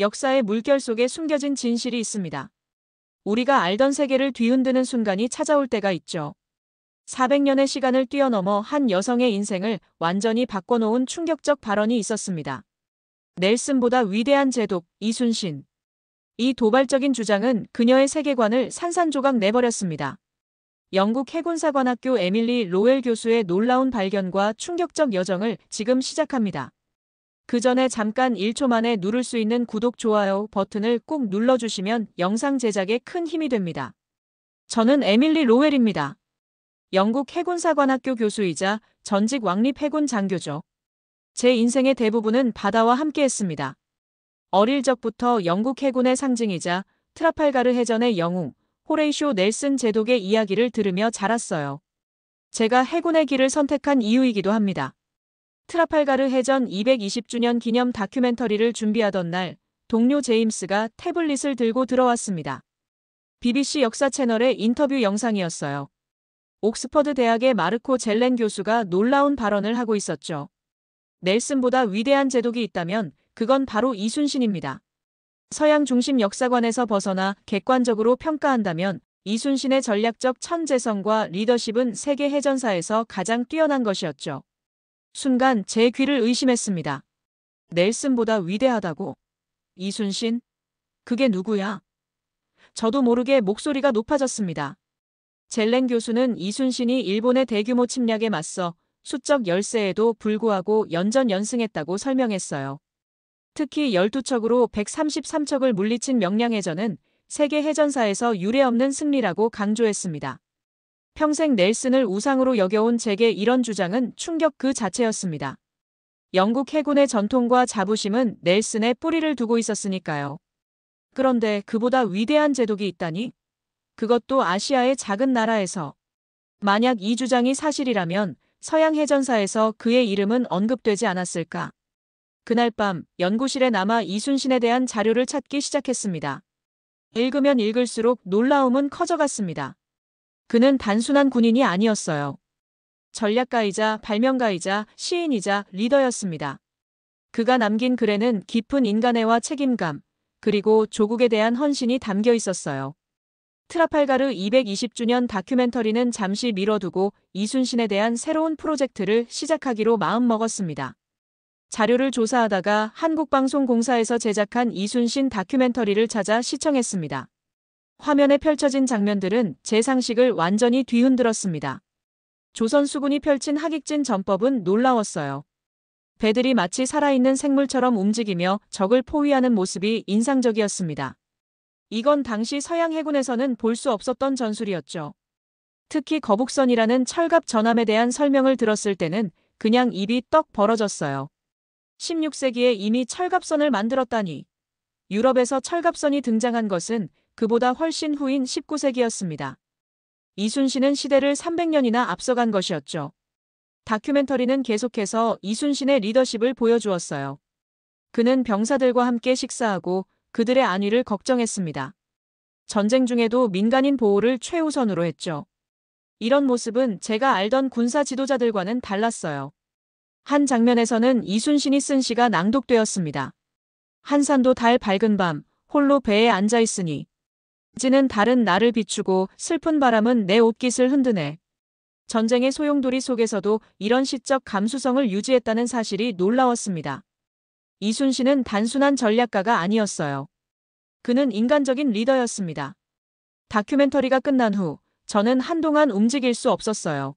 역사의 물결 속에 숨겨진 진실이 있습니다. 우리가 알던 세계를 뒤흔드는 순간이 찾아올 때가 있죠. 400년의 시간을 뛰어넘어 한 여성의 인생을 완전히 바꿔놓은 충격적 발언이 있었습니다. 넬슨보다 위대한 제독, 이순신. 이 도발적인 주장은 그녀의 세계관을 산산조각 내버렸습니다. 영국 해군사관학교 에밀리 로웰 교수의 놀라운 발견과 충격적 여정을 지금 시작합니다. 그 전에 잠깐 1초 만에 누를 수 있는 구독, 좋아요 버튼을 꼭 눌러주시면 영상 제작에 큰 힘이 됩니다. 저는 에밀리 로웰입니다. 영국 해군사관학교 교수이자 전직 왕립 해군 장교죠. 제 인생의 대부분은 바다와 함께했습니다. 어릴 적부터 영국 해군의 상징이자 트라팔가르 해전의 영웅, 호레이쇼 넬슨 제독의 이야기를 들으며 자랐어요. 제가 해군의 길을 선택한 이유이기도 합니다. 트라팔가르 해전 220주년 기념 다큐멘터리를 준비하던 날, 동료 제임스가 태블릿을 들고 들어왔습니다. BBC 역사 채널의 인터뷰 영상이었어요. 옥스퍼드 대학의 마르코 젤렌 교수가 놀라운 발언을 하고 있었죠. 넬슨보다 위대한 제독이 있다면 그건 바로 이순신입니다. 서양 중심 역사관에서 벗어나 객관적으로 평가한다면 이순신의 전략적 천재성과 리더십은 세계 해전사에서 가장 뛰어난 것이었죠. 순간 제 귀를 의심했습니다. 넬슨보다 위대하다고? 이순신? 그게 누구야? 저도 모르게 목소리가 높아졌습니다. 젤렌 교수는 이순신이 일본의 대규모 침략에 맞서 수적 열세에도 불구하고 연전연승했다고 설명했어요. 특히 12척으로 133척을 물리친 명량해전은 세계 해전사에서 유례없는 승리라고 강조했습니다. 평생 넬슨을 우상으로 여겨온 제게 이런 주장은 충격 그 자체였습니다. 영국 해군의 전통과 자부심은 넬슨에 뿌리를 두고 있었으니까요. 그런데 그보다 위대한 제독이 있다니? 그것도 아시아의 작은 나라에서. 만약 이 주장이 사실이라면 서양 해전사에서 그의 이름은 언급되지 않았을까? 그날 밤 연구실에 남아 이순신에 대한 자료를 찾기 시작했습니다. 읽으면 읽을수록 놀라움은 커져갔습니다. 그는 단순한 군인이 아니었어요. 전략가이자 발명가이자 시인이자 리더였습니다. 그가 남긴 글에는 깊은 인간애와 책임감, 그리고 조국에 대한 헌신이 담겨 있었어요. 트라팔가르 220주년 다큐멘터리는 잠시 미뤄두고 이순신에 대한 새로운 프로젝트를 시작하기로 마음먹었습니다. 자료를 조사하다가 한국방송공사에서 제작한 이순신 다큐멘터리를 찾아 시청했습니다. 화면에 펼쳐진 장면들은 제 상식을 완전히 뒤흔들었습니다. 조선 수군이 펼친 하객진 전법은 놀라웠어요. 배들이 마치 살아있는 생물처럼 움직이며 적을 포위하는 모습이 인상적이었습니다. 이건 당시 서양 해군에서는 볼 수 없었던 전술이었죠. 특히 거북선이라는 철갑 전함에 대한 설명을 들었을 때는 그냥 입이 떡 벌어졌어요. 16세기에 이미 철갑선을 만들었다니. 유럽에서 철갑선이 등장한 것은 그보다 훨씬 후인 19세기였습니다. 이순신은 시대를 300년이나 앞서간 것이었죠. 다큐멘터리는 계속해서 이순신의 리더십을 보여주었어요. 그는 병사들과 함께 식사하고 그들의 안위를 걱정했습니다. 전쟁 중에도 민간인 보호를 최우선으로 했죠. 이런 모습은 제가 알던 군사 지도자들과는 달랐어요. 한 장면에서는 이순신이 쓴 시가 낭독되었습니다. 한산도 달 밝은 밤, 홀로 배에 앉아있으니. 지는 달은 나를 비추고 슬픈 바람은 내 옷깃을 흔드네. 전쟁의 소용돌이 속에서도 이런 시적 감수성을 유지했다는 사실이 놀라웠습니다. 이순신은 단순한 전략가가 아니었어요. 그는 인간적인 리더였습니다. 다큐멘터리가 끝난 후 저는 한동안 움직일 수 없었어요.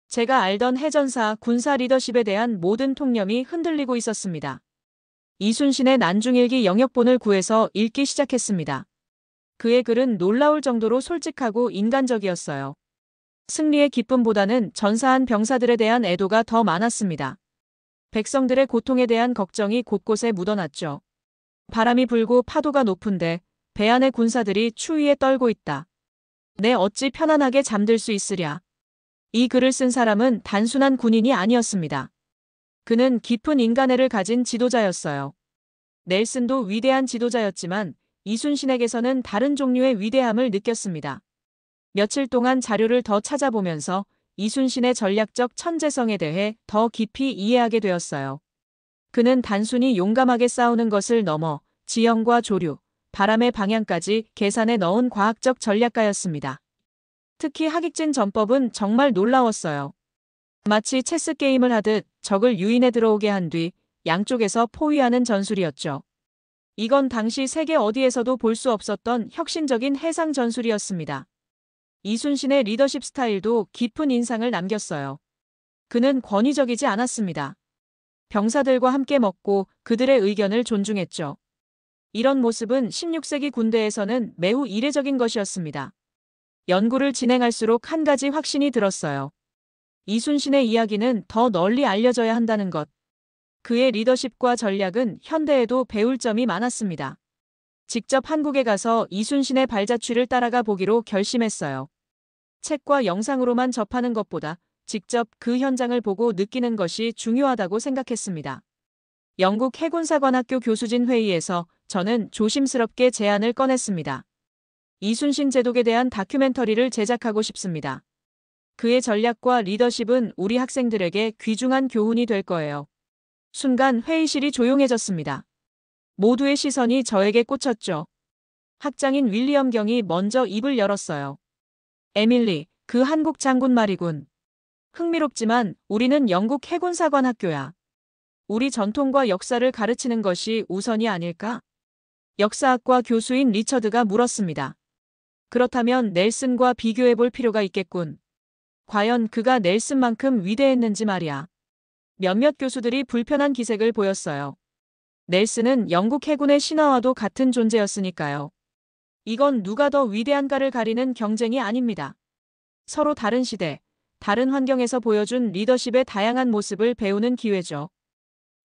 제가 알던 해전사 군사 리더십에 대한 모든 통념이 흔들리고 있었습니다. 이순신의 난중일기 영역본을 구해서 읽기 시작했습니다. 그의 글은 놀라울 정도로 솔직하고 인간적이었어요. 승리의 기쁨보다는 전사한 병사들에 대한 애도가 더 많았습니다. 백성들의 고통에 대한 걱정이 곳곳에 묻어났죠. 바람이 불고 파도가 높은데 배 안의 군사들이 추위에 떨고 있다. 내 어찌 편안하게 잠들 수 있으랴. 이 글을 쓴 사람은 단순한 군인이 아니었습니다. 그는 깊은 인간애를 가진 지도자였어요. 넬슨도 위대한 지도자였지만 이순신에게서는 다른 종류의 위대함을 느꼈습니다. 며칠 동안 자료를 더 찾아보면서 이순신의 전략적 천재성에 대해 더 깊이 이해하게 되었어요. 그는 단순히 용감하게 싸우는 것을 넘어 지형과 조류, 바람의 방향까지 계산해 넣은 과학적 전략가였습니다. 특히 하객진 전법은 정말 놀라웠어요. 마치 체스 게임을 하듯 적을 유인해 들어오게 한 뒤 양쪽에서 포위하는 전술이었죠. 이건 당시 세계 어디에서도 볼 수 없었던 혁신적인 해상 전술이었습니다. 이순신의 리더십 스타일도 깊은 인상을 남겼어요. 그는 권위적이지 않았습니다. 병사들과 함께 먹고 그들의 의견을 존중했죠. 이런 모습은 16세기 군대에서는 매우 이례적인 것이었습니다. 연구를 진행할수록 한 가지 확신이 들었어요. 이순신의 이야기는 더 널리 알려져야 한다는 것. 그의 리더십과 전략은 현대에도 배울 점이 많았습니다. 직접 한국에 가서 이순신의 발자취를 따라가 보기로 결심했어요. 책과 영상으로만 접하는 것보다 직접 그 현장을 보고 느끼는 것이 중요하다고 생각했습니다. 영국 해군사관학교 교수진 회의에서 저는 조심스럽게 제안을 꺼냈습니다. 이순신 제독에 대한 다큐멘터리를 제작하고 싶습니다. 그의 전략과 리더십은 우리 학생들에게 귀중한 교훈이 될 거예요. 순간 회의실이 조용해졌습니다. 모두의 시선이 저에게 꽂혔죠. 학장인 윌리엄 경이 먼저 입을 열었어요. 에밀리, 그 한국 장군 말이군. 흥미롭지만 우리는 영국 해군사관 학교야. 우리 전통과 역사를 가르치는 것이 우선이 아닐까? 역사학과 교수인 리처드가 물었습니다. 그렇다면 넬슨과 비교해 볼 필요가 있겠군. 과연 그가 넬슨만큼 위대했는지 말이야. 몇몇 교수들이 불편한 기색을 보였어요. 넬슨은 영국 해군의 신화와도 같은 존재였으니까요. 이건 누가 더 위대한가를 가리는 경쟁이 아닙니다. 서로 다른 시대, 다른 환경에서 보여준 리더십의 다양한 모습을 배우는 기회죠.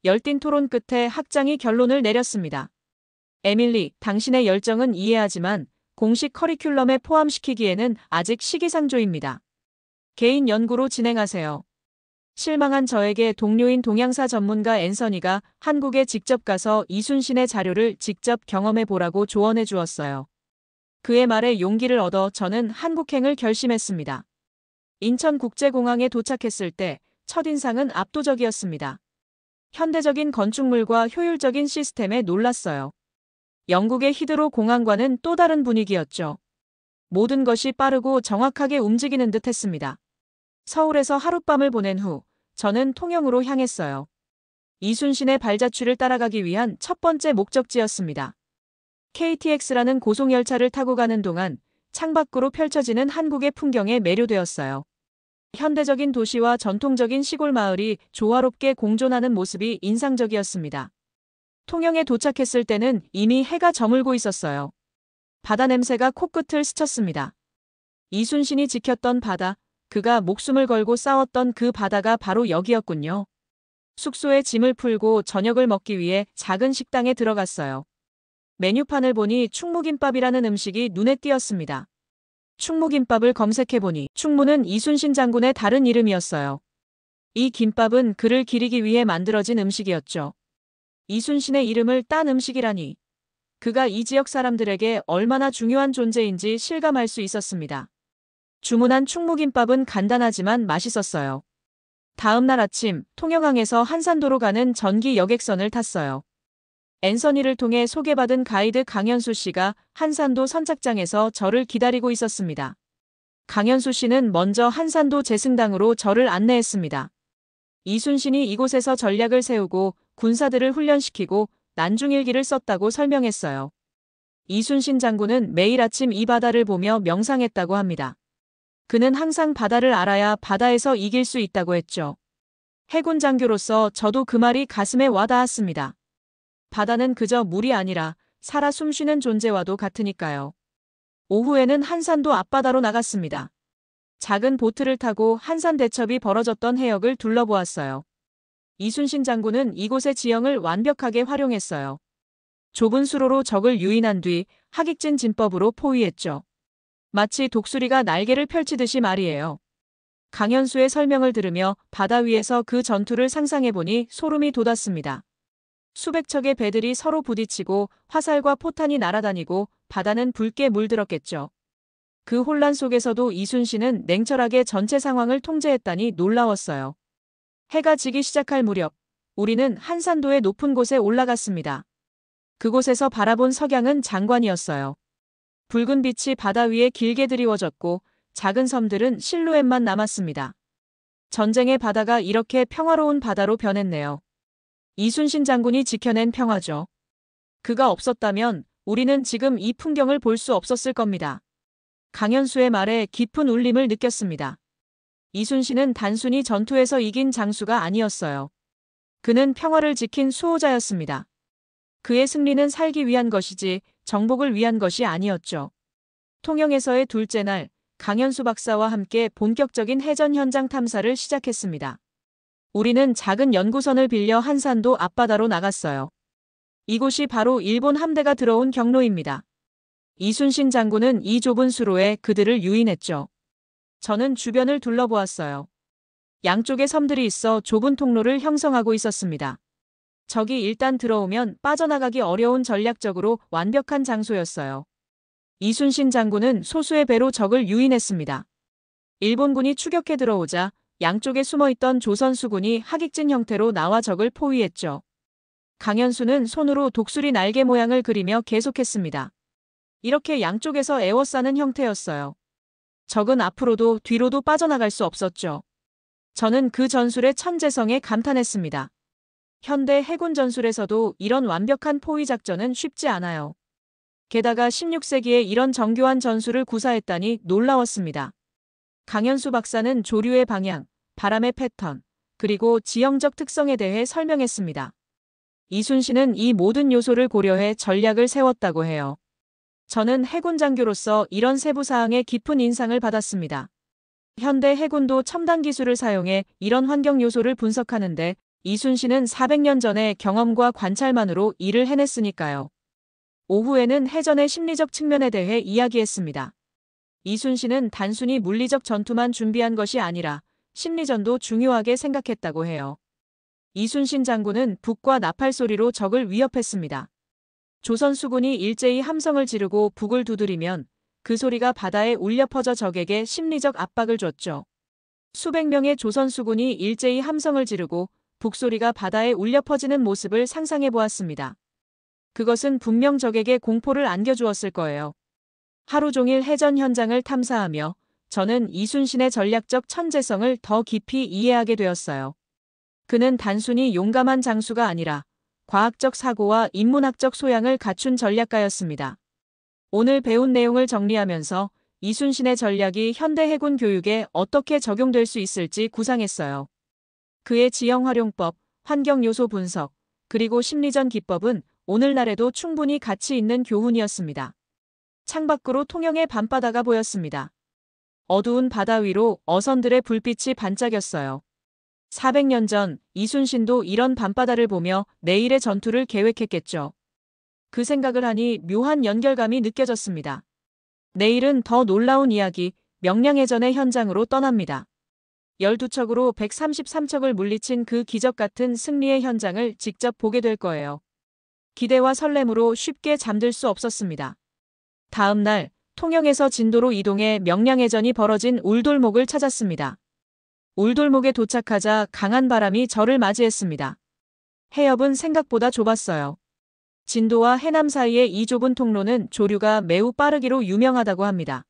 열띤 토론 끝에 학장이 결론을 내렸습니다. 에밀리, 당신의 열정은 이해하지만 공식 커리큘럼에 포함시키기에는 아직 시기상조입니다. 개인 연구로 진행하세요. 실망한 저에게 동료인 동양사 전문가 앤서니가 한국에 직접 가서 이순신의 자료를 직접 경험해 보라고 조언해 주었어요. 그의 말에 용기를 얻어 저는 한국행을 결심했습니다. 인천국제공항에 도착했을 때 첫인상은 압도적이었습니다. 현대적인 건축물과 효율적인 시스템에 놀랐어요. 영국의 히드로 공항과는 또 다른 분위기였죠. 모든 것이 빠르고 정확하게 움직이는 듯 했습니다. 서울에서 하룻밤을 보낸 후 저는 통영으로 향했어요. 이순신의 발자취를 따라가기 위한 첫 번째 목적지였습니다. KTX라는 고속열차를 타고 가는 동안 창밖으로 펼쳐지는 한국의 풍경에 매료되었어요. 현대적인 도시와 전통적인 시골 마을이 조화롭게 공존하는 모습이 인상적이었습니다. 통영에 도착했을 때는 이미 해가 저물고 있었어요. 바다 냄새가 코끝을 스쳤습니다. 이순신이 지켰던 바다, 그가 목숨을 걸고 싸웠던 그 바다가 바로 여기였군요. 숙소에 짐을 풀고 저녁을 먹기 위해 작은 식당에 들어갔어요. 메뉴판을 보니 충무김밥이라는 음식이 눈에 띄었습니다. 충무김밥을 검색해보니 충무는 이순신 장군의 다른 이름이었어요. 이 김밥은 그를 기리기 위해 만들어진 음식이었죠. 이순신의 이름을 딴 음식이라니. 그가 이 지역 사람들에게 얼마나 중요한 존재인지 실감할 수 있었습니다. 주문한 충무김밥은 간단하지만 맛있었어요. 다음 날 아침 통영항에서 한산도로 가는 전기 여객선을 탔어요. 앤서니를 통해 소개받은 가이드 강현수 씨가 한산도 선착장에서 저를 기다리고 있었습니다. 강현수 씨는 먼저 한산도 제승당으로 저를 안내했습니다. 이순신이 이곳에서 전략을 세우고 군사들을 훈련시키고 난중일기를 썼다고 설명했어요. 이순신 장군은 매일 아침 이 바다를 보며 명상했다고 합니다. 그는 항상 바다를 알아야 바다에서 이길 수 있다고 했죠. 해군 장교로서 저도 그 말이 가슴에 와닿았습니다. 바다는 그저 물이 아니라 살아 숨쉬는 존재와도 같으니까요. 오후에는 한산도 앞바다로 나갔습니다. 작은 보트를 타고 한산 대첩이 벌어졌던 해역을 둘러보았어요. 이순신 장군은 이곳의 지형을 완벽하게 활용했어요. 좁은 수로로 적을 유인한 뒤 하객진 진법으로 포위했죠. 마치 독수리가 날개를 펼치듯이 말이에요. 강현수의 설명을 들으며 바다 위에서 그 전투를 상상해보니 소름이 돋았습니다. 수백 척의 배들이 서로 부딪히고 화살과 포탄이 날아다니고 바다는 붉게 물들었겠죠. 그 혼란 속에서도 이순신은 냉철하게 전체 상황을 통제했다니 놀라웠어요. 해가 지기 시작할 무렵 우리는 한산도의 높은 곳에 올라갔습니다. 그곳에서 바라본 석양은 장관이었어요. 붉은 빛이 바다 위에 길게 드리워졌고 작은 섬들은 실루엣만 남았습니다. 전쟁의 바다가 이렇게 평화로운 바다로 변했네요. 이순신 장군이 지켜낸 평화죠. 그가 없었다면 우리는 지금 이 풍경을 볼 수 없었을 겁니다. 강현수의 말에 깊은 울림을 느꼈습니다. 이순신은 단순히 전투에서 이긴 장수가 아니었어요. 그는 평화를 지킨 수호자였습니다. 그의 승리는 살기 위한 것이지 정복을 위한 것이 아니었죠. 통영에서의 둘째 날, 강현수 박사와 함께 본격적인 해전 현장 탐사를 시작했습니다. 우리는 작은 연구선을 빌려 한산도 앞바다로 나갔어요. 이곳이 바로 일본 함대가 들어온 경로입니다. 이순신 장군은 이 좁은 수로에 그들을 유인했죠. 저는 주변을 둘러보았어요. 양쪽에 섬들이 있어 좁은 통로를 형성하고 있었습니다. 적이 일단 들어오면 빠져나가기 어려운 전략적으로 완벽한 장소였어요. 이순신 장군은 소수의 배로 적을 유인했습니다. 일본군이 추격해 들어오자 양쪽에 숨어있던 조선 수군이 하객진 형태로 나와 적을 포위했죠. 강현수는 손으로 독수리 날개 모양을 그리며 계속했습니다. 이렇게 양쪽에서 에워싸는 형태였어요. 적은 앞으로도 뒤로도 빠져나갈 수 없었죠. 저는 그 전술의 천재성에 감탄했습니다. 현대 해군 전술에서도 이런 완벽한 포위 작전은 쉽지 않아요. 게다가 16세기에 이런 정교한 전술을 구사했다니 놀라웠습니다. 강현수 박사는 조류의 방향, 바람의 패턴, 그리고 지형적 특성에 대해 설명했습니다. 이순신은 이 모든 요소를 고려해 전략을 세웠다고 해요. 저는 해군 장교로서 이런 세부 사항에 깊은 인상을 받았습니다. 현대 해군도 첨단 기술을 사용해 이런 환경 요소를 분석하는데 이순신은 400년 전의 경험과 관찰만으로 일을 해냈으니까요. 오후에는 해전의 심리적 측면에 대해 이야기했습니다. 이순신은 단순히 물리적 전투만 준비한 것이 아니라 심리전도 중요하게 생각했다고 해요. 이순신 장군은 북과 나팔 소리로 적을 위협했습니다. 조선 수군이 일제히 함성을 지르고 북을 두드리면 그 소리가 바다에 울려 퍼져 적에게 심리적 압박을 줬죠. 수백 명의 조선 수군이 일제히 함성을 지르고 북소리가 바다에 울려 퍼지는 모습을 상상해 보았습니다. 그것은 분명 적에게 공포를 안겨주었을 거예요. 하루 종일 해전 현장을 탐사하며 저는 이순신의 전략적 천재성을 더 깊이 이해하게 되었어요. 그는 단순히 용감한 장수가 아니라 과학적 사고와 인문학적 소양을 갖춘 전략가였습니다. 오늘 배운 내용을 정리하면서 이순신의 전략이 현대 해군 교육에 어떻게 적용될 수 있을지 구상했어요. 그의 지형 활용법, 환경 요소 분석, 그리고 심리전 기법은 오늘날에도 충분히 가치 있는 교훈이었습니다. 창밖으로 통영의 밤바다가 보였습니다. 어두운 바다 위로 어선들의 불빛이 반짝였어요. 400년 전 이순신도 이런 밤바다를 보며 내일의 전투를 계획했겠죠. 그 생각을 하니 묘한 연결감이 느껴졌습니다. 내일은 더 놀라운 이야기, 명량해전의 현장으로 떠납니다. 12척으로 133척을 물리친 그 기적 같은 승리의 현장을 직접 보게 될 거예요. 기대와 설렘으로 쉽게 잠들 수 없었습니다. 다음 날 통영에서 진도로 이동해 명량해전이 벌어진 울돌목을 찾았습니다. 울돌목에 도착하자 강한 바람이 저를 맞이했습니다. 해협은 생각보다 좁았어요. 진도와 해남 사이의 이 좁은 통로는 조류가 매우 빠르기로 유명하다고 합니다.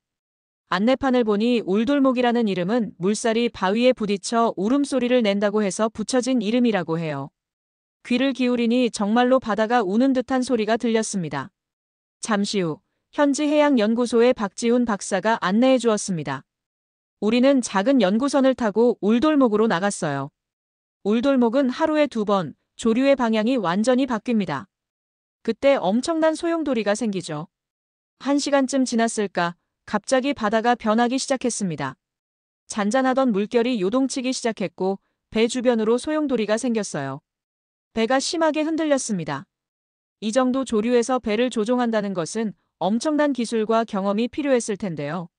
안내판을 보니 울돌목이라는 이름은 물살이 바위에 부딪혀 울음소리를 낸다고 해서 붙여진 이름이라고 해요. 귀를 기울이니 정말로 바다가 우는 듯한 소리가 들렸습니다. 잠시 후 현지 해양연구소의 박지훈 박사가 안내해 주었습니다. 우리는 작은 연구선을 타고 울돌목으로 나갔어요. 울돌목은 하루에 2번, 조류의 방향이 완전히 바뀝니다. 그때 엄청난 소용돌이가 생기죠. 1시간쯤 지났을까 갑자기 바다가 변하기 시작했습니다. 잔잔하던 물결이 요동치기 시작했고 배 주변으로 소용돌이가 생겼어요. 배가 심하게 흔들렸습니다. 이 정도 조류에서 배를 조종한다는 것은 엄청난 기술과 경험이 필요했을 텐데요.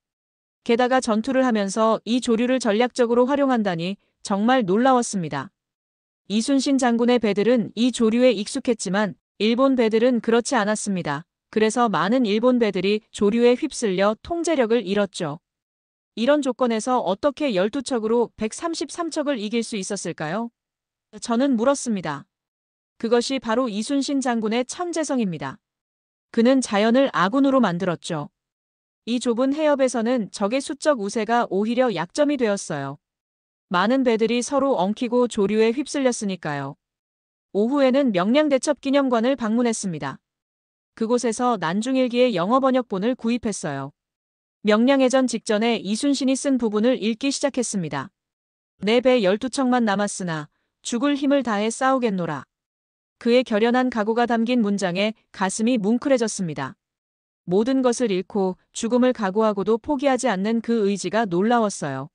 게다가 전투를 하면서 이 조류를 전략적으로 활용한다니 정말 놀라웠습니다. 이순신 장군의 배들은 이 조류에 익숙했지만 일본 배들은 그렇지 않았습니다. 그래서 많은 일본 배들이 조류에 휩쓸려 통제력을 잃었죠. 이런 조건에서 어떻게 12척으로 133척을 이길 수 있었을까요? 저는 물었습니다. 그것이 바로 이순신 장군의 천재성입니다. 그는 자연을 아군으로 만들었죠. 이 좁은 해협에서는 적의 수적 우세가 오히려 약점이 되었어요. 많은 배들이 서로 엉키고 조류에 휩쓸렸으니까요. 오후에는 명량대첩기념관을 방문했습니다. 그곳에서 난중일기의 영어 번역본을 구입했어요. 명량해전 직전에 이순신이 쓴 부분을 읽기 시작했습니다. 내 배 12척만 남았으나 죽을 힘을 다해 싸우겠노라. 그의 결연한 각오가 담긴 문장에 가슴이 뭉클해졌습니다. 모든 것을 잃고 죽음을 각오하고도 포기하지 않는 그 의지가 놀라웠어요.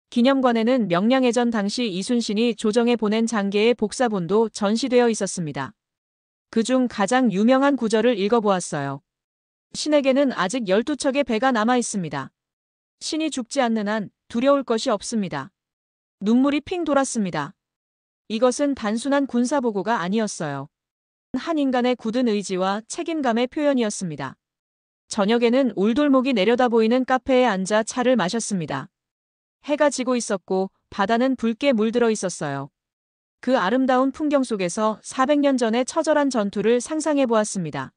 기념관에는 명량해전 당시 이순신이 조정해 보낸 장계의 복사본도 전시되어 있었습니다. 그중 가장 유명한 구절을 읽어보았어요. 신에게는 아직 12척의 배가 남아 있습니다. 신이 죽지 않는 한 두려울 것이 없습니다. 눈물이 핑 돌았습니다. 이것은 단순한 군사보고가 아니었어요. 한 인간의 굳은 의지와 책임감의 표현이었습니다. 저녁에는 울돌목이 내려다 보이는 카페에 앉아 차를 마셨습니다. 해가 지고 있었고 바다는 붉게 물들어 있었어요. 그 아름다운 풍경 속에서 400년 전의 처절한 전투를 상상해 보았습니다.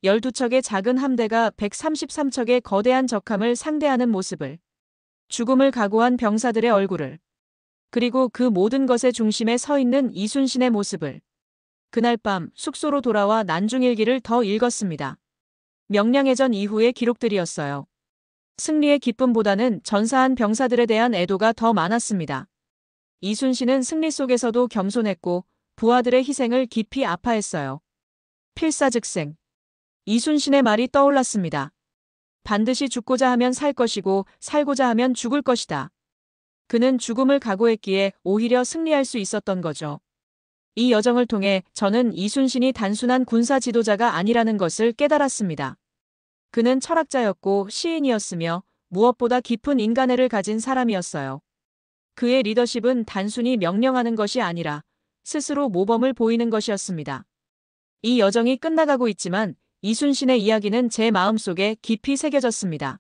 12척의 작은 함대가 133척의 거대한 적함을 상대하는 모습을, 죽음을 각오한 병사들의 얼굴을, 그리고 그 모든 것의 중심에 서 있는 이순신의 모습을. 그날 밤 숙소로 돌아와 난중일기를 더 읽었습니다. 명량해전 이후의 기록들이었어요. 승리의 기쁨보다는 전사한 병사들에 대한 애도가 더 많았습니다. 이순신은 승리 속에서도 겸손했고 부하들의 희생을 깊이 아파했어요. 필사즉생. 이순신의 말이 떠올랐습니다. 반드시 죽고자 하면 살 것이고 살고자 하면 죽을 것이다. 그는 죽음을 각오했기에 오히려 승리할 수 있었던 거죠. 이 여정을 통해 저는 이순신이 단순한 군사 지도자가 아니라는 것을 깨달았습니다. 그는 철학자였고 시인이었으며 무엇보다 깊은 인간애를 가진 사람이었어요. 그의 리더십은 단순히 명령하는 것이 아니라 스스로 모범을 보이는 것이었습니다. 이 여정이 끝나가고 있지만 이순신의 이야기는 제 마음속에 깊이 새겨졌습니다.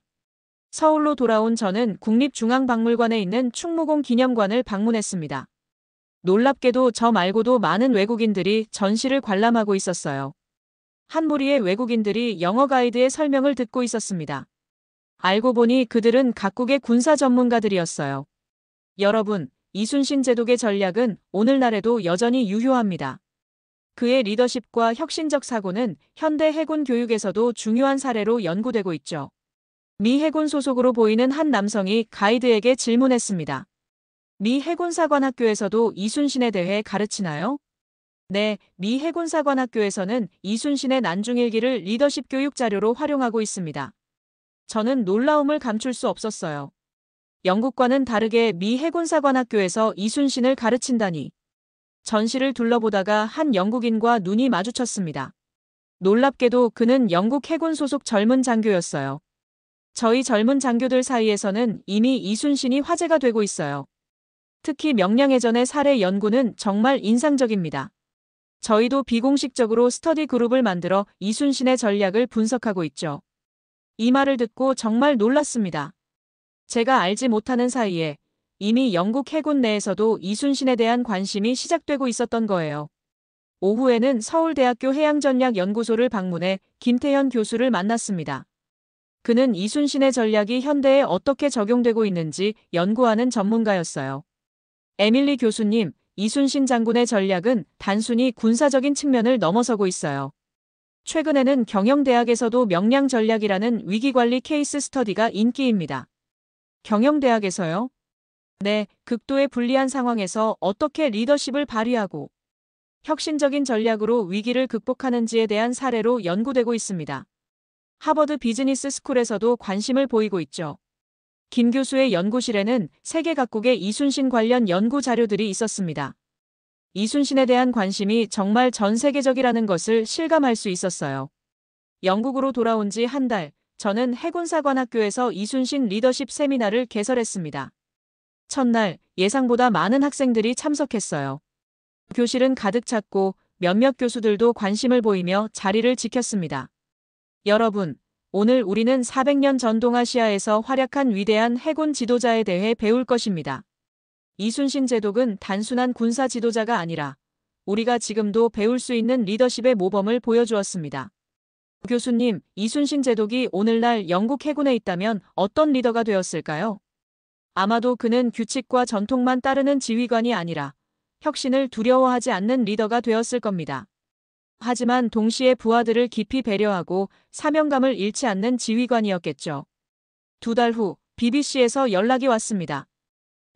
서울로 돌아온 저는 국립중앙박물관에 있는 충무공 기념관을 방문했습니다. 놀랍게도 저 말고도 많은 외국인들이 전시를 관람하고 있었어요. 한 무리의 외국인들이 영어 가이드의 설명을 듣고 있었습니다. 알고 보니 그들은 각국의 군사 전문가들이었어요. 여러분, 이순신 제독의 전략은 오늘날에도 여전히 유효합니다. 그의 리더십과 혁신적 사고는 현대 해군 교육에서도 중요한 사례로 연구되고 있죠. 미 해군 소속으로 보이는 한 남성이 가이드에게 질문했습니다. 미 해군사관학교에서도 이순신에 대해 가르치나요? 네, 미 해군사관학교에서는 이순신의 난중일기를 리더십 교육 자료로 활용하고 있습니다. 저는 놀라움을 감출 수 없었어요. 영국과는 다르게 미 해군사관학교에서 이순신을 가르친다니. 전시를 둘러보다가 한 영국인과 눈이 마주쳤습니다. 놀랍게도 그는 영국 해군 소속 젊은 장교였어요. 저희 젊은 장교들 사이에서는 이미 이순신이 화제가 되고 있어요. 특히 명량해전의 살해 연구는 정말 인상적입니다. 저희도 비공식적으로 스터디 그룹을 만들어 이순신의 전략을 분석하고 있죠. 이 말을 듣고 정말 놀랐습니다. 제가 알지 못하는 사이에 이미 영국 해군 내에서도 이순신에 대한 관심이 시작되고 있었던 거예요. 오후에는 서울대학교 해양전략연구소를 방문해 김태현 교수를 만났습니다. 그는 이순신의 전략이 현대에 어떻게 적용되고 있는지 연구하는 전문가였어요. 에밀리 교수님, 이순신 장군의 전략은 단순히 군사적인 측면을 넘어서고 있어요. 최근에는 경영대학에서도 명량 전략이라는 위기관리 케이스 스터디가 인기입니다. 경영대학에서요? 네, 극도의 불리한 상황에서 어떻게 리더십을 발휘하고 혁신적인 전략으로 위기를 극복하는지에 대한 사례로 연구되고 있습니다. 하버드 비즈니스 스쿨에서도 관심을 보이고 있죠. 김 교수의 연구실에는 세계 각국의 이순신 관련 연구 자료들이 있었습니다. 이순신에 대한 관심이 정말 전 세계적이라는 것을 실감할 수 있었어요. 영국으로 돌아온 지 한 달, 저는 해군사관학교에서 이순신 리더십 세미나를 개설했습니다. 첫날, 예상보다 많은 학생들이 참석했어요. 교실은 가득 찼고 몇몇 교수들도 관심을 보이며 자리를 지켰습니다. 여러분, 오늘 우리는 400년 전 동아시아에서 활약한 위대한 해군 지도자에 대해 배울 것입니다. 이순신 제독은 단순한 군사 지도자가 아니라 우리가 지금도 배울 수 있는 리더십의 모범을 보여주었습니다. 교수님, 이순신 제독이 오늘날 영국 해군에 있다면 어떤 리더가 되었을까요? 아마도 그는 규칙과 전통만 따르는 지휘관이 아니라 혁신을 두려워하지 않는 리더가 되었을 겁니다. 하지만 동시에 부하들을 깊이 배려하고 사명감을 잃지 않는 지휘관이었겠죠. 2달 후 BBC에서 연락이 왔습니다.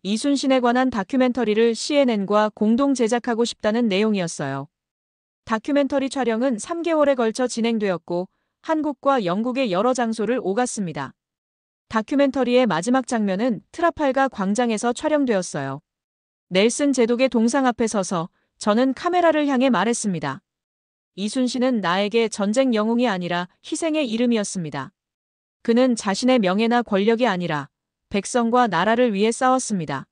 이순신에 관한 다큐멘터리를 CNN과 공동 제작하고 싶다는 내용이었어요. 다큐멘터리 촬영은 3개월에 걸쳐 진행되었고 한국과 영국의 여러 장소를 오갔습니다. 다큐멘터리의 마지막 장면은 트라팔가 광장에서 촬영되었어요. 넬슨 제독의 동상 앞에 서서 저는 카메라를 향해 말했습니다. 이순신은 나에게 전쟁 영웅이 아니라 희생의 이름이었습니다. 그는 자신의 명예나 권력이 아니라 백성과 나라를 위해 싸웠습니다.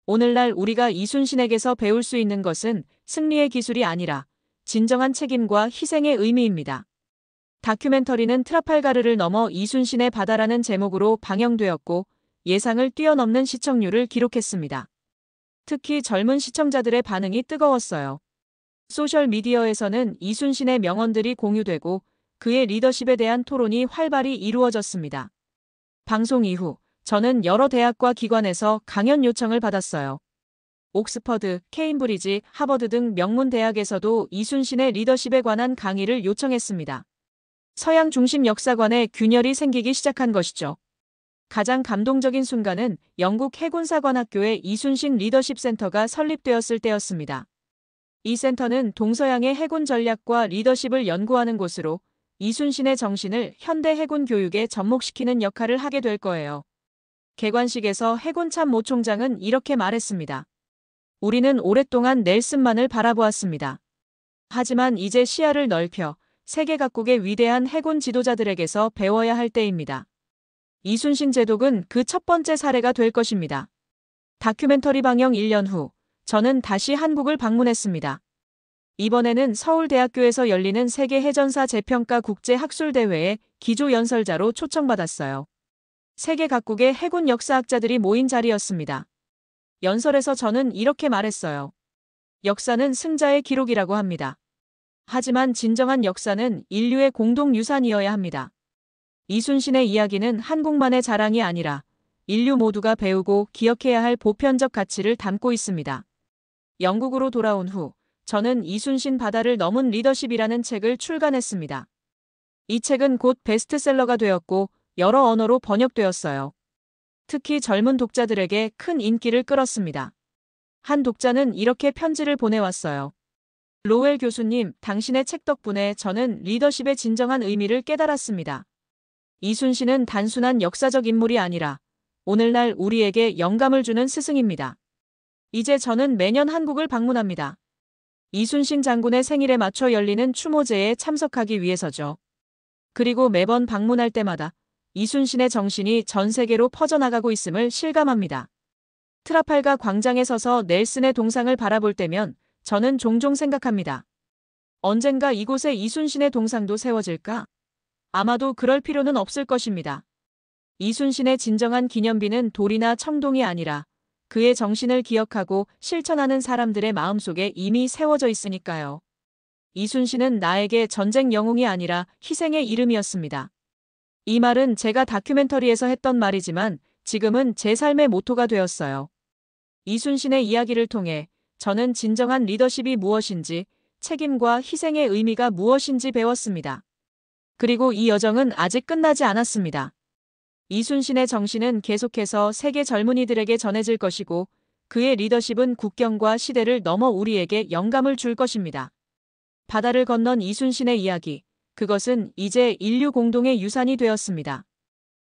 오늘날 우리가 이순신에게서 배울 수 있는 것은 승리의 기술이 아니라 진정한 책임과 희생의 의미입니다. 다큐멘터리는 트라팔가르를 넘어 이순신의 바다라는 제목으로 방영되었고 예상을 뛰어넘는 시청률을 기록했습니다. 특히 젊은 시청자들의 반응이 뜨거웠어요. 소셜미디어에서는 이순신의 명언들이 공유되고 그의 리더십에 대한 토론이 활발히 이루어졌습니다. 방송 이후 저는 여러 대학과 기관에서 강연 요청을 받았어요. 옥스퍼드, 케임브리지, 하버드 등 명문 대학에서도 이순신의 리더십에 관한 강의를 요청했습니다. 서양 중심 역사관에 균열이 생기기 시작한 것이죠. 가장 감동적인 순간은 영국 해군사관학교에 이순신 리더십 센터가 설립되었을 때였습니다. 이 센터는 동서양의 해군 전략과 리더십을 연구하는 곳으로 이순신의 정신을 현대 해군 교육에 접목시키는 역할을 하게 될 거예요. 개관식에서 해군 참모 총장은 이렇게 말했습니다. 우리는 오랫동안 넬슨만을 바라보았습니다. 하지만 이제 시야를 넓혀 세계 각국의 위대한 해군 지도자들에게서 배워야 할 때입니다. 이순신 제독은 그 첫 번째 사례가 될 것입니다. 다큐멘터리 방영 1년 후 저는 다시 한국을 방문했습니다. 이번에는 서울대학교에서 열리는 세계해전사 재평가 국제학술대회에 기조연설자로 초청받았어요. 세계 각국의 해군 역사학자들이 모인 자리였습니다. 연설에서 저는 이렇게 말했어요. 역사는 승자의 기록이라고 합니다. 하지만 진정한 역사는 인류의 공동유산이어야 합니다. 이순신의 이야기는 한국만의 자랑이 아니라 인류 모두가 배우고 기억해야 할 보편적 가치를 담고 있습니다. 영국으로 돌아온 후 저는 이순신 바다를 넘은 리더십이라는 책을 출간했습니다. 이 책은 곧 베스트셀러가 되었고 여러 언어로 번역되었어요. 특히 젊은 독자들에게 큰 인기를 끌었습니다. 한 독자는 이렇게 편지를 보내왔어요. 로웰 교수님, 당신의 책 덕분에 저는 리더십의 진정한 의미를 깨달았습니다. 이순신은 단순한 역사적 인물이 아니라 오늘날 우리에게 영감을 주는 스승입니다. 이제 저는 매년 한국을 방문합니다. 이순신 장군의 생일에 맞춰 열리는 추모제에 참석하기 위해서죠. 그리고 매번 방문할 때마다 이순신의 정신이 전 세계로 퍼져나가고 있음을 실감합니다. 트라팔가 광장에 서서 넬슨의 동상을 바라볼 때면 저는 종종 생각합니다. 언젠가 이곳에 이순신의 동상도 세워질까? 아마도 그럴 필요는 없을 것입니다. 이순신의 진정한 기념비는 돌이나 청동이 아니라 그의 정신을 기억하고 실천하는 사람들의 마음속에 이미 세워져 있으니까요. 이순신은 나에게 전쟁 영웅이 아니라 희생의 이름이었습니다. 이 말은 제가 다큐멘터리에서 했던 말이지만 지금은 제 삶의 모토가 되었어요. 이순신의 이야기를 통해 저는 진정한 리더십이 무엇인지, 책임과 희생의 의미가 무엇인지 배웠습니다. 그리고 이 여정은 아직 끝나지 않았습니다. 이순신의 정신은 계속해서 세계 젊은이들에게 전해질 것이고 그의 리더십은 국경과 시대를 넘어 우리에게 영감을 줄 것입니다. 바다를 건넌 이순신의 이야기, 그것은 이제 인류 공동의 유산이 되었습니다.